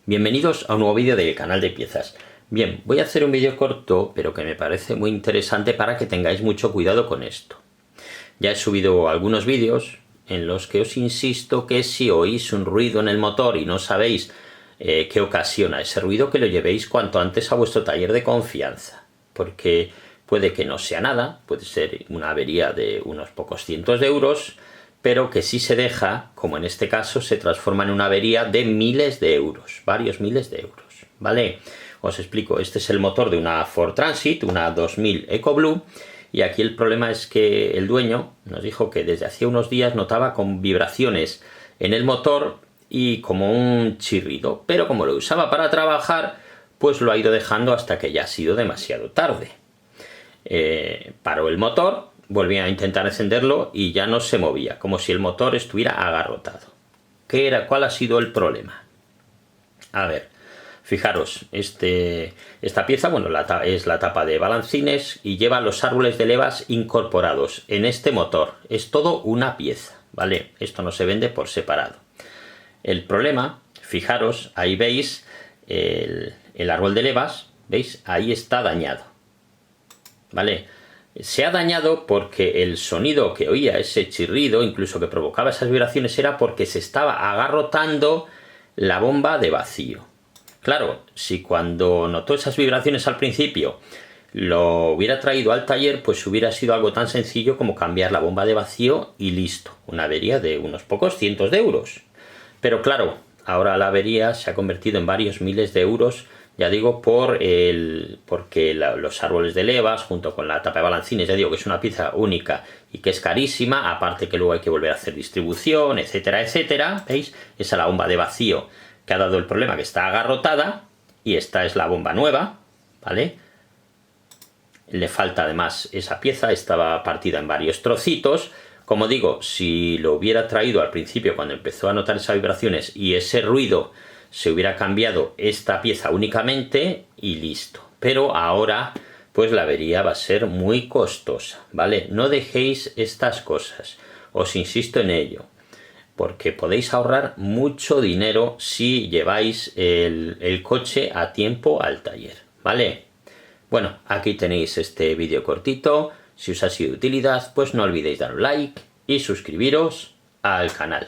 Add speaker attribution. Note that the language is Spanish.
Speaker 1: Bienvenidos a un nuevo vídeo del canal de piezas. Bien, voy a hacer un vídeo corto, pero que me parece muy interesante para que tengáis mucho cuidado con esto. Ya he subido algunos vídeos en los que os insisto que si oís un ruido en el motor y no sabéis qué ocasiona ese ruido, que lo llevéis cuanto antes a vuestro taller de confianza, porque puede que no sea nada, puede ser una avería de unos pocos cientos de euros, pero que si se deja, como en este caso, se transforma en una avería de miles de euros, varios miles de euros, ¿vale? Os explico, este es el motor de una Ford Transit, una 2000 EcoBlue, y aquí el problema es que el dueño nos dijo que desde hacía unos días notaba con vibraciones en el motor y como un chirrido, pero como lo usaba para trabajar, pues lo ha ido dejando hasta que ya ha sido demasiado tarde. Paró el motor, volví a intentar encenderlo y ya no se movía, como si el motor estuviera agarrotado. ¿Cuál ha sido el problema? A ver, fijaros, esta pieza, bueno, es la tapa de balancines y lleva los árboles de levas incorporados en este motor. Es todo una pieza, ¿vale? Esto no se vende por separado. El problema, fijaros, ahí veis el árbol de levas, ¿veis? Ahí está dañado, ¿vale? Se ha dañado porque el sonido que oía, ese chirrido, incluso que provocaba esas vibraciones, era porque se estaba agarrotando la bomba de vacío. Claro, si cuando notó esas vibraciones al principio lo hubiera traído al taller, pues hubiera sido algo tan sencillo como cambiar la bomba de vacío y listo, una avería de unos pocos cientos de euros. Pero claro, ahora la avería se ha convertido en varios miles de euros, ya digo, porque los árboles de levas, junto con la tapa de balancines, ya digo que es una pieza única y que es carísima, aparte que luego hay que volver a hacer distribución, etcétera, etcétera. ¿Veis? Esa es la bomba de vacío que ha dado el problema, que está agarrotada, y esta es la bomba nueva, ¿vale? Le falta además esa pieza, estaba partida en varios trocitos. Como digo, si lo hubiera traído al principio, cuando empezó a notar esas vibraciones y ese ruido, se hubiera cambiado esta pieza únicamente y listo. Pero ahora, pues la avería va a ser muy costosa, ¿vale? No dejéis estas cosas, os insisto en ello, porque podéis ahorrar mucho dinero si lleváis el coche a tiempo al taller, ¿vale? Bueno, aquí tenéis este vídeo cortito. Si os ha sido de utilidad, pues no olvidéis dar un like y suscribiros al canal.